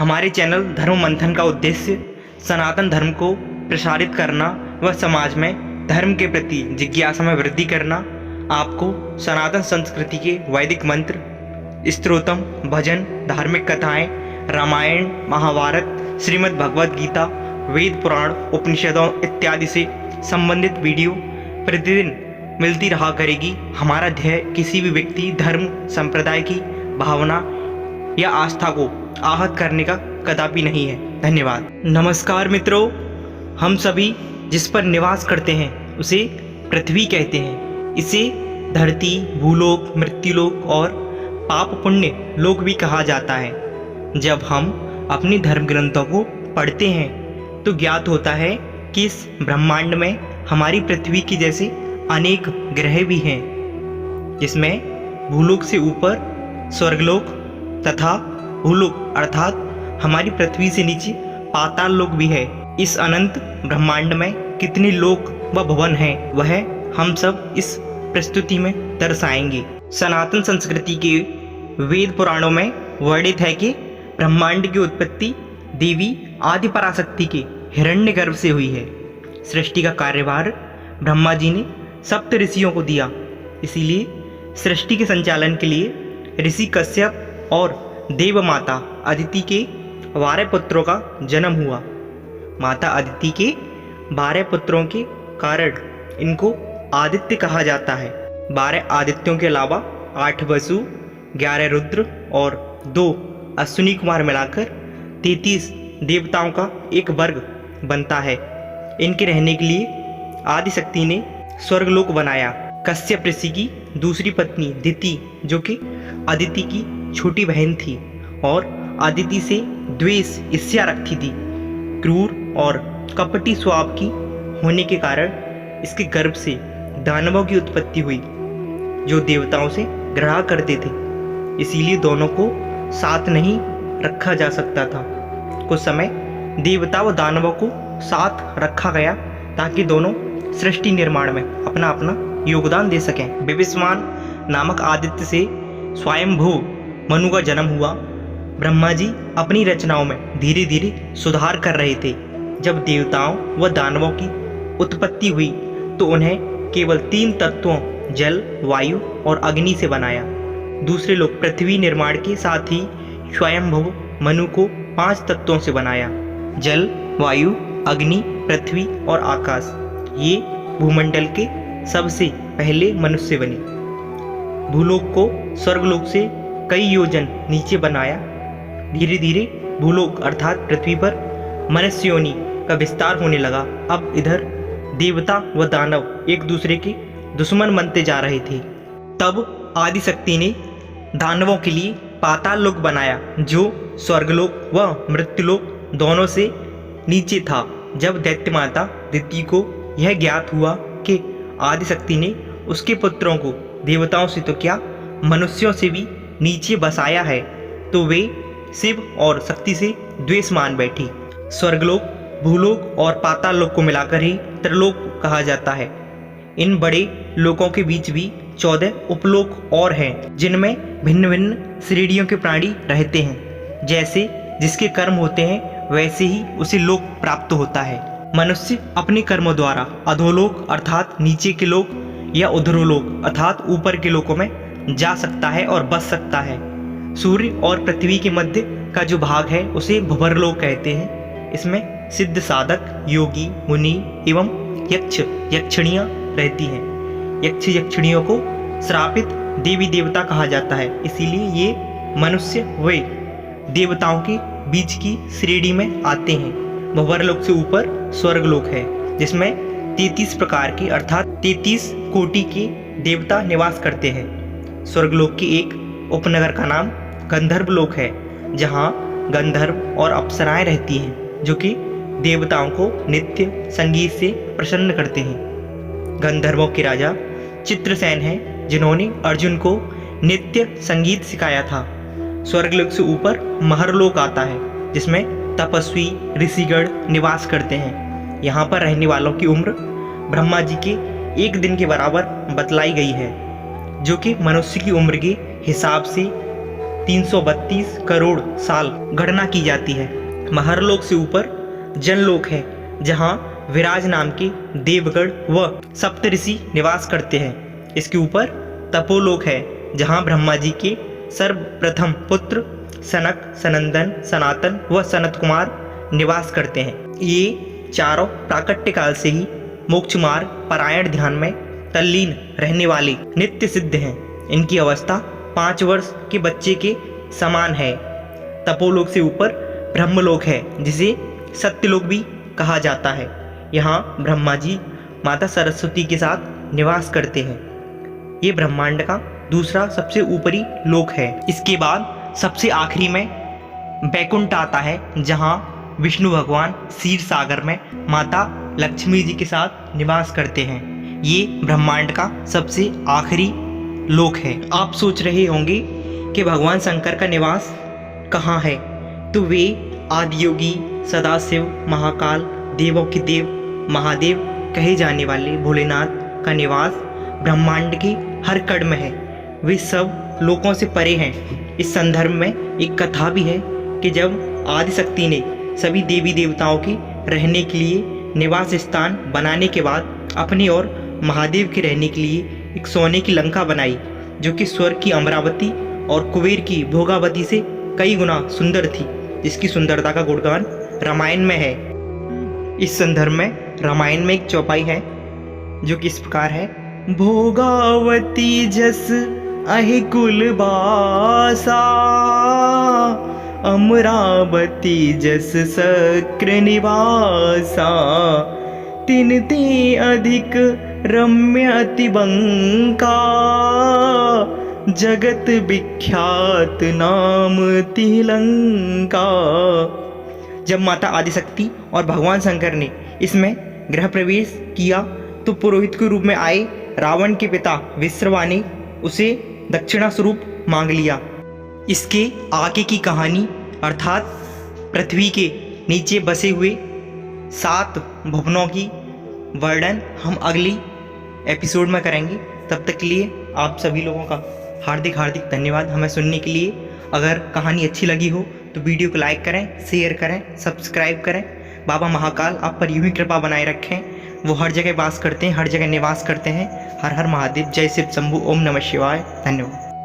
हमारे चैनल धर्म मंथन का उद्देश्य सनातन धर्म को प्रसारित करना व समाज में धर्म के प्रति जिज्ञासा में वृद्धि करना, आपको सनातन संस्कृति के वैदिक मंत्र, स्तोत्रम, भजन, धार्मिक कथाएं, रामायण, महाभारत, श्रीमद् भगवद गीता, वेद पुराण, उपनिषदों इत्यादि से संबंधित वीडियो प्रतिदिन मिलती रहा करेगी। हमारा ध्येय किसी भी व्यक्ति, धर्म, संप्रदाय की भावना या आस्था को आहत करने का कदापि नहीं है। धन्यवाद। नमस्कार मित्रों, हम सभी जिस पर निवास करते हैं उसे पृथ्वी कहते हैं। इसे धरती, भूलोक, मृत्युलोक और पाप पुण्य लोक भी कहा जाता है। जब हम अपने धर्म ग्रंथों को पढ़ते हैं तो ज्ञात होता है कि इस ब्रह्मांड में हमारी पृथ्वी की जैसे अनेक ग्रह भी हैं, जिसमें भूलोक से ऊपर स्वर्गलोक तथा भूलोक अर्थात हमारी पृथ्वी से नीचे पाताल लोक भी है। इस अनंत ब्रह्मांड में कितने लोक व भवन हैं, वह हम सब इस प्रस्तुति में दर्शाएंगे। सनातन संस्कृति के वेद पुराणों में वर्णित है कि ब्रह्मांड की उत्पत्ति देवी आदि पराशक्ति के हिरण्यगर्भ से हुई है। सृष्टि का कार्यभार ब्रह्मा जी ने सप्त ऋषियों को दिया, इसीलिए सृष्टि के संचालन के लिए ऋषि कश्यप और देव माता अदिति के 12 पुत्रों का जन्म हुआ। माता अदिति के 12 पुत्रों के कारण इनको आदित्य कहा जाता है। 12 आदित्यों के अलावा 8 वसु, 11 रुद्र और 2 अश्विनी कुमार मिलाकर 33 देवताओं का एक वर्ग बनता है। इनके रहने के लिए आदिशक्ति ने स्वर्गलोक बनाया। कश्यप ऋषि की दूसरी पत्नी दिति, जो कि अदिति की छोटी बहन थी और अदिति से द्वेष ईर्ष्या रखती थी, क्रूर और कपटी स्वभाव की होने के कारण इसके गर्भ से दानवों की उत्पत्ति हुई, जो देवताओं से घृणा करते थे। इसीलिए दोनों को साथ नहीं रखा जा सकता था। कुछ समय देवता व दानवों को साथ रखा गया ताकि दोनों सृष्टि निर्माण में अपना अपना योगदान दे सकें। विवस्वान नामक आदित्य से स्वयंभू मनु का जन्म हुआ। ब्रह्मा जी अपनी रचनाओं में धीरे धीरे सुधार कर रहे थे। जब देवताओं व दानवों की उत्पत्ति हुई तो उन्हें केवल 3 तत्वों जल, वायु और अग्नि से बनाया। दूसरे लोग पृथ्वी निर्माण के साथ ही स्वयंभू मनु को 5 तत्वों से बनाया: जल, वायु, अग्नि, पृथ्वी और आकाश। ये भूमंडल के सबसे पहले मनुष्य बने। भूलोक को स्वर्गलोक से कई योजन नीचे बनाया। धीरे धीरे भूलोक अर्थात पृथ्वी पर मनुष्य योनि का विस्तार होने लगा। अब इधर देवता व दानव एक दूसरे के दुश्मन बनते जा रहे थे। तब आदिशक्ति ने दानवों के लिए पाताल लोक बनाया, जो स्वर्गलोक व मृत्युलोक दोनों से नीचे था। जब दैत्य माता दिति को यह ज्ञात हुआ कि आदिशक्ति ने उसके पुत्रों को देवताओं से तो क्या, मनुष्यों से भी नीचे बसाया है, तो वे शिव और शक्ति से द्वेष मान बैठी। स्वर्गलोक, भूलोक और पाताल लोक को मिलाकर ही त्रिलोक कहा जाता है। इन बड़े लोकों के बीच भी 14 उपलोक और हैं, जिनमें भिन्न भिन्न श्रेणियों के प्राणी रहते हैं। जैसे जिसके कर्म होते हैं वैसे ही उसे लोक प्राप्त होता है। मनुष्य अपने कर्मों द्वारा अधोलोक अर्थात नीचे के लोक या उधरोलोक अर्थात ऊपर के लोकों में जा सकता है और बस सकता है। सूर्य और पृथ्वी के मध्य का जो भाग है उसे भंवरलोक कहते हैं। इसमें सिद्ध साधक, योगी, मुनि एवं यक्ष यक्षिणियाँ रहती हैं। यक्ष यक्षिणियों को श्रापित देवी देवता कहा जाता है। इसीलिए ये मनुष्य व देवताओं के बीच की श्रेणी में आते हैं। भंवरलोक से ऊपर स्वर्गलोक है, जिसमें 33 प्रकार के अर्थात 33 कोटि के देवता निवास करते हैं। स्वर्गलोक के एक उपनगर का नाम गंधर्व लोक है, जहाँ गंधर्व और अप्सराएं रहती हैं, जो कि देवताओं को नित्य संगीत से प्रसन्न करते हैं। गंधर्वों के राजा चित्रसेन हैं, जिन्होंने अर्जुन को नित्य संगीत सिखाया था। स्वर्गलोक से ऊपर महरलोक आता है, जिसमें तपस्वी ऋषिगण निवास करते हैं। यहाँ पर रहने वालों की उम्र ब्रह्मा जी के 1 दिन के बराबर बतलाई गई है, जो कि मनुष्य की उम्र के हिसाब से 332 करोड़ साल गणना की जाती है। महरलोक से ऊपर जनलोक है, जहाँ विराज नाम के देवगण व सप्तऋषि निवास करते हैं। इसके ऊपर तपोलोक है, जहाँ ब्रह्मा जी के सर्वप्रथम पुत्र सनक, सनंदन, सनातन व सनत कुमार निवास करते हैं। ये चारों प्राकट्य काल से ही मोक्ष मार्ग परायण ध्यान में तल्लीन रहने वाले नित्य सिद्ध हैं। इनकी अवस्था 5 वर्ष के बच्चे के समान है। तपोलोक से ऊपर ब्रह्मलोक है, जिसे सत्यलोक भी कहा जाता है। यहाँ ब्रह्मा जी माता सरस्वती के साथ निवास करते हैं। ये ब्रह्मांड का दूसरा सबसे ऊपरी लोक है। इसके बाद सबसे आखिरी में बैकुंठ आता है, जहाँ विष्णु भगवान क्षीर सागर में माता लक्ष्मी जी के साथ निवास करते हैं। ये ब्रह्मांड का सबसे आखिरी लोक है। आप सोच रहे होंगे कि भगवान शंकर का निवास कहाँ है, तो वे आदियोगी, सदाशिव, महाकाल, देवों के देव महादेव कहे जाने वाले भोलेनाथ का निवास ब्रह्मांड के हर कण में है। वे सब लोकों से परे हैं। इस संदर्भ में एक कथा भी है कि जब आदिशक्ति ने सभी देवी देवताओं के रहने के लिए निवास स्थान बनाने के बाद अपने और महादेव के रहने के लिए एक सोने की लंका बनाई, जो कि स्वर्ग की अमरावती और कुबेर की भोगावती से कई गुना सुंदर थी, जिसकी सुंदरता का गुणगान रामायण में है। इस संदर्भ में रामायण में एक चौपाई है जो कि इस प्रकार है। भोगावती जस अहि कुल बासा, अमरावती जस शक्र निवासा, तिन ते अधिक रम्य अति बंका, जगत विख्यात नाम तिलंका। जब माता आदिशक्ति और भगवान शंकर ने इसमें गृह प्रवेश किया तो पुरोहित के रूप में आए रावण के पिता विश्रवा ने उसे दक्षिणा स्वरूप मांग लिया। इसके आगे की कहानी अर्थात पृथ्वी के नीचे बसे हुए 7 भुवनों की वर्णन हम अगली एपिसोड में करेंगे। तब तक के लिए आप सभी लोगों का हार्दिक हार्दिक धन्यवाद हमें सुनने के लिए। अगर कहानी अच्छी लगी हो तो वीडियो को लाइक करें, शेयर करें, सब्सक्राइब करें। बाबा महाकाल आप पर यूं ही कृपा बनाए रखें। वो हर जगह वास करते हैं, हर जगह निवास करते हैं। हर हर महादेव। जय शिव शंभु। ओम नमः शिवाय। धन्यवाद।